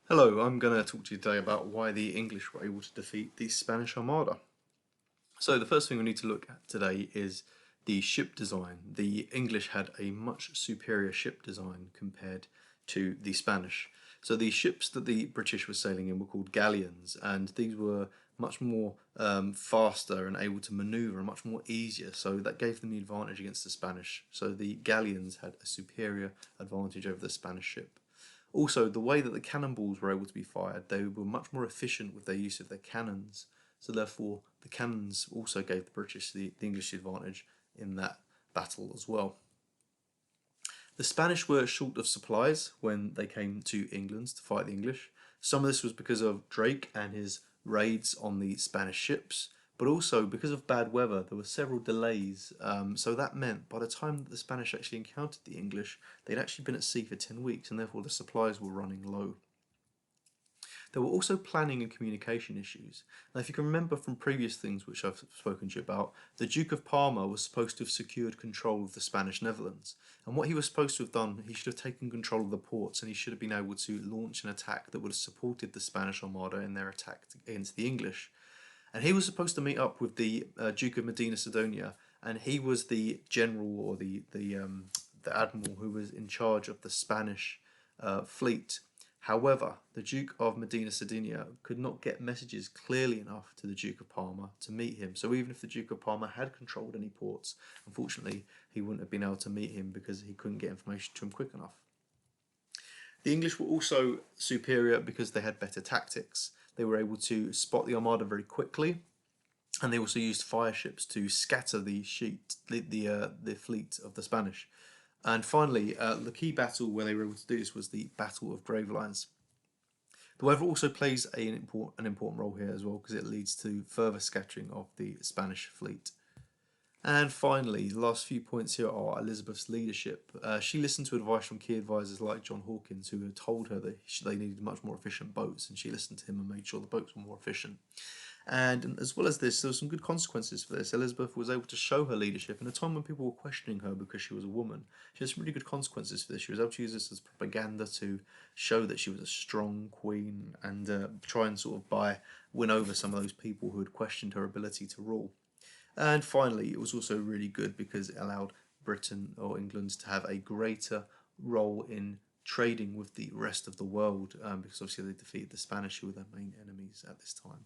Hello, I'm going to talk to you today about why the English were able to defeat the Spanish Armada. So the first thing we need to look at today is the ship design. The English had a much superior ship design compared to the Spanish. So the ships that the British were sailing in were called galleons, and these were much more faster and able to maneuver and much more easier. So that gave them the advantage against the Spanish. So the galleons had a superior advantage over the Spanish ship. Also, the way that the cannonballs were able to be fired, they were much more efficient with their use of their cannons. So therefore, the cannons also gave the British the English advantage in that battle as well. The Spanish were short of supplies when they came to England to fight the English. Some of this was because of Drake and his raids on the Spanish ships, but also because of bad weather, there were several delays. So that meant by the time that the Spanish actually encountered the English, they'd actually been at sea for 10 weeks, and therefore the supplies were running low. There were also planning and communication issues. Now, if you can remember from previous things which I've spoken to you about, the Duke of Parma was supposed to have secured control of the Spanish Netherlands. And what he was supposed to have done, he should have taken control of the ports and he should have been able to launch an attack that would have supported the Spanish Armada in their attack against the English. And he was supposed to meet up with the Duke of Medina Sidonia, and he was the general or the admiral who was in charge of the Spanish fleet. However, the Duke of Medina Sidonia could not get messages clearly enough to the Duke of Parma to meet him. So even if the Duke of Parma had controlled any ports, unfortunately, he wouldn't have been able to meet him because he couldn't get information to him quick enough. The English were also superior because they had better tactics. They were able to spot the Armada very quickly, and they also used fire ships to scatter the fleet of the Spanish. And finally, the key battle where they were able to do this was the Battle of Gravelines. The weather also plays an important role here as well because it leads to further scattering of the Spanish fleet. And finally, the last few points here are Elizabeth's leadership. She listened to advice from key advisors like John Hawkins, who had told her that they needed much more efficient boats, and she listened to him and made sure the boats were more efficient. And as well as this, there were some good consequences for this. Elizabeth was able to show her leadership in a time when people were questioning her because she was a woman. She had some really good consequences for this. She was able to use this as propaganda to show that she was a strong queen and try and sort of win over some of those people who had questioned her ability to rule. And finally, it was also really good because it allowed Britain or England to have a greater role in trading with the rest of the world because obviously they defeated the Spanish, who were their main enemies at this time.